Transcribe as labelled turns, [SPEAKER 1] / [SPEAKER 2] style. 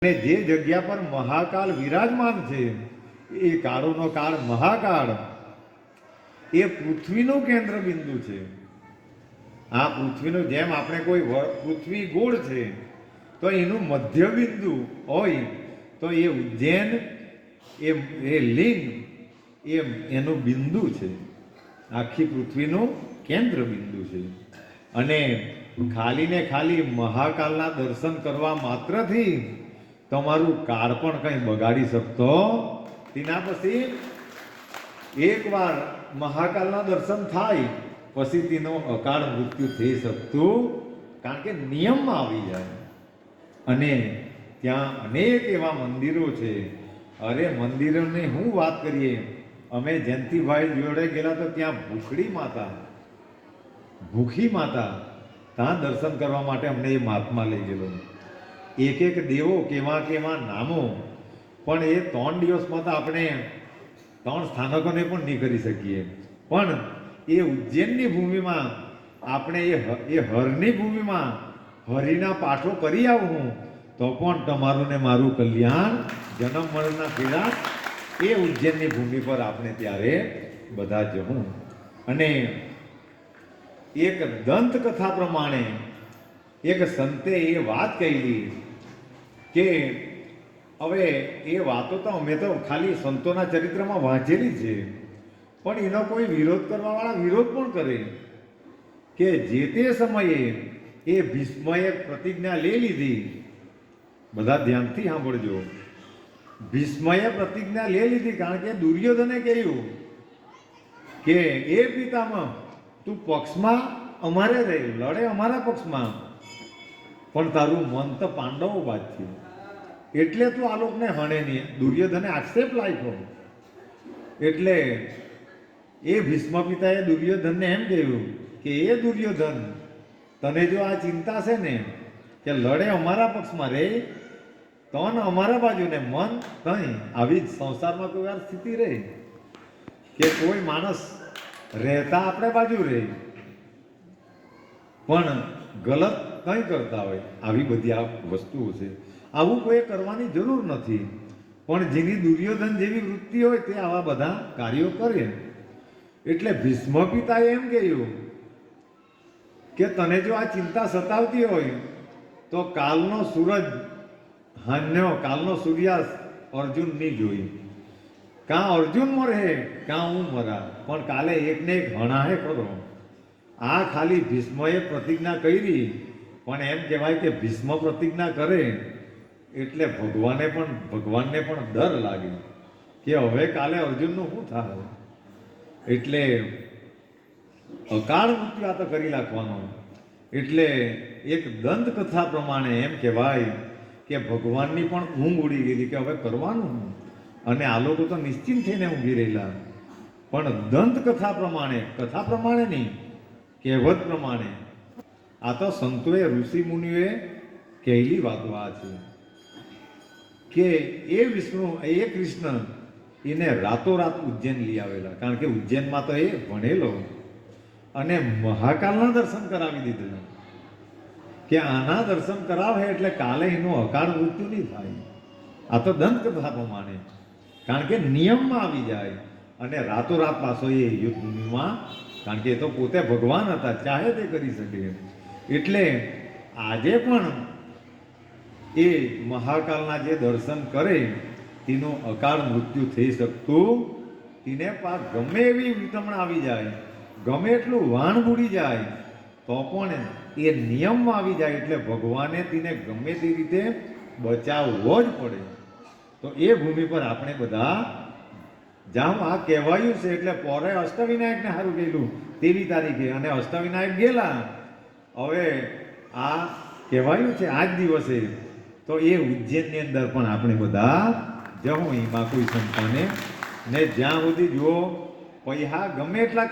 [SPEAKER 1] અને જે જગ્યા પર મહાકાળ વિરાજમાન છે એ કાળોનો કાળ મહાકાળ એ પૃથ્વીનું કેન્દ્ર બિંદુ છે. આ પૃથ્વીનું જેમ આપણે કોઈ પૃથ્વી ગોળ છે તો એનું મધ્ય બિંદુ હોય તો એ ઉજ્જૈન એ લિંગ એનું બિંદુ છે, આખી પૃથ્વીનું કેન્દ્ર બિંદુ છે. અને ખાલી ને ખાલી મહાકાળના દર્શન કરવા માત્રથી તમારું કાળ પણ કંઈ બગાડી શકતો. તેના પછી એકવાર મહાકાળના દર્શન થાય પછી તેનો અકાળ મૃત્યુ થઈ શકતું, કારણ કે નિયમમાં આવી જાય. અને ત્યાં અનેક એવા મંદિરો છે. અરે મંદિરોની હું વાત કરીએ, અમે જયંતિભાઈ જોડે ગયેલા તો ત્યાં ભૂખી માતા ત્યાં દર્શન કરવા માટે અમને એ મહાત્મા લઈ ગયેલો. એક એક દેવો કેવા કેવા નામો, પણ એ 3 દિવસમાં તો આપણે 3 સ્થાનકોને પણ નહીં કરી શકીએ. પણ એ ઉજ્જૈનની ભૂમિમાં આપણે એ હરની ભૂમિમાં હરિના પાઠો કરી આવું તો પણ તમારું ને મારું કલ્યાણ જન્મ મરણના ફેરા એ ઉજ્જૈનની ભૂમિ પર આપણે ત્યારે બધા જવું. અને એક દંતકથા પ્રમાણે એક સંતે એ વાત કહેલી કે હવે એ વાતો તો અમે તો ખાલી સંતોના ચરિત્રમાં વાંચેલી છે, પણ એનો કોઈ વિરોધ કરવાવાળા વિરોધ પણ કરે કે જે તે સમયે એ ભીષ્મએ પ્રતિજ્ઞા લઈ લીધી. બધા ધ્યાનથી સાંભળજો. ભીષ્મએ પ્રતિજ્ઞા લઈ લીધી, કારણ કે દુર્યોધને કહ્યું કે એ પિતામહ તું પક્ષમાં અમારે રહે, લડે અમારા પક્ષમાં, પણ તારું મન તો પાંડવો બાદ થયું, એટલે તું આ લોકને હણે નહીં. દુર્યોધને આક્ષેપ લાગ્યો. એટલે એ ભીષ્મ પિતાએ દુર્યોધનને એમ કહ્યું કે એ દુર્યોધન, તને જો આ ચિંતા છે ને કે લડે અમારા પક્ષમાં રે તન અમારા બાજુ ને મન કંઈ, આવી જ સંસારમાં કોઈ વાર સ્થિતિ રહે કે કોઈ માણસ રહેતા આપણે બાજુ રહે પણ ગલત કંઈ કરતા હોય. આવી બધી આ વસ્તુઓ છે. આવું કોઈ કરવાની જરૂર નથી, પણ જેની દુર્યોધન જેવી વૃત્તિ હોય તે આવા બધા કાર્યો કરે. એટલે ભીષ્મ પિતાએ એમ કહ્યું કે તને જો આ ચિંતા સતાવતી હોય તો કાલનો સૂરજ કાલનો સૂર્યાસ્ત અર્જુન નહીં જોઈ. કાં અર્જુન મરે કાં હું મરા, પણ કાલે એકને એક હણાહે કરો. આ ખાલી ભીષ્મએ પ્રતિજ્ઞા કરી, પણ એમ કહેવાય કે ભીષ્મ પ્રતિજ્ઞા કરે એટલે ભગવાનને પણ ડર લાગે કે હવે કાલે અર્જુનનું શું થાય. એટલે અકાળ મૃત્યુ આ તો કરી નાખવાનો. એટલે એક દંતકથા પ્રમાણે એમ કહેવાય કે ભગવાનની પણ ઊંઘ ઉડી ગયેલી કે હવે કરવાનું, અને આ લોકો તો નિશ્ચિંત થઈને ઊંઘી રહેલા. પણ દંતકથા પ્રમાણે નહીં, કહેવત પ્રમાણે આ તો સંતોએ ઋષિ મુનિઓએ કહેલી વાતો આ છે કે એ કૃષ્ણ એને રાતોરાત ઉજ્જૈન લઈ આવેલા, કારણ કે ઉજ્જૈનમાં તો એ ભણેલો અને મહાકાળના દર્શન કરાવી દીધેલા કે આના દર્શન કરાવે એટલે કાલે એનું અકાળ મૃત્યુ નહીં થાય. આ તો દંતકથા પ્રમાણે, કારણ કે નિયમમાં આવી જાય. અને રાતોરાત પાછો એ યુદ્ધભૂમિમાં, કારણ કે એ તો પોતે ભગવાન હતા, ચાહે તે કરી શકે. એટલે આજે પણ એ મહાકાળના જે દર્શન કરે તેનું અકાળ મૃત્યુ થઈ શકતું. તેને પાક ગમે એવી વિટમણા આવી જાય, ગમે એટલું વાણ બુડી જાય તો પણ એ નિયમમાં આવી જાય. એટલે ભગવાને તેને ગમે તે રીતે બચાવવો જ પડે. તો એ ભૂમિ પર આપણે બધા જામ. આ કહેવાયું છે એટલે પોરે અષ્ટવિનાયકને સારું ગયેલું તેવી તારીખે, અને અષ્ટવિનાયક ગયેલા. હવે આ કહેવાયું છે આજ દિવસે, તો એ ઉજ્જૈનની અંદર પણ આપણે બધા જવું. એમાં કોઈ સંતાને ને જ્યાં સુધી જુઓ પૈસા ગમે એટલા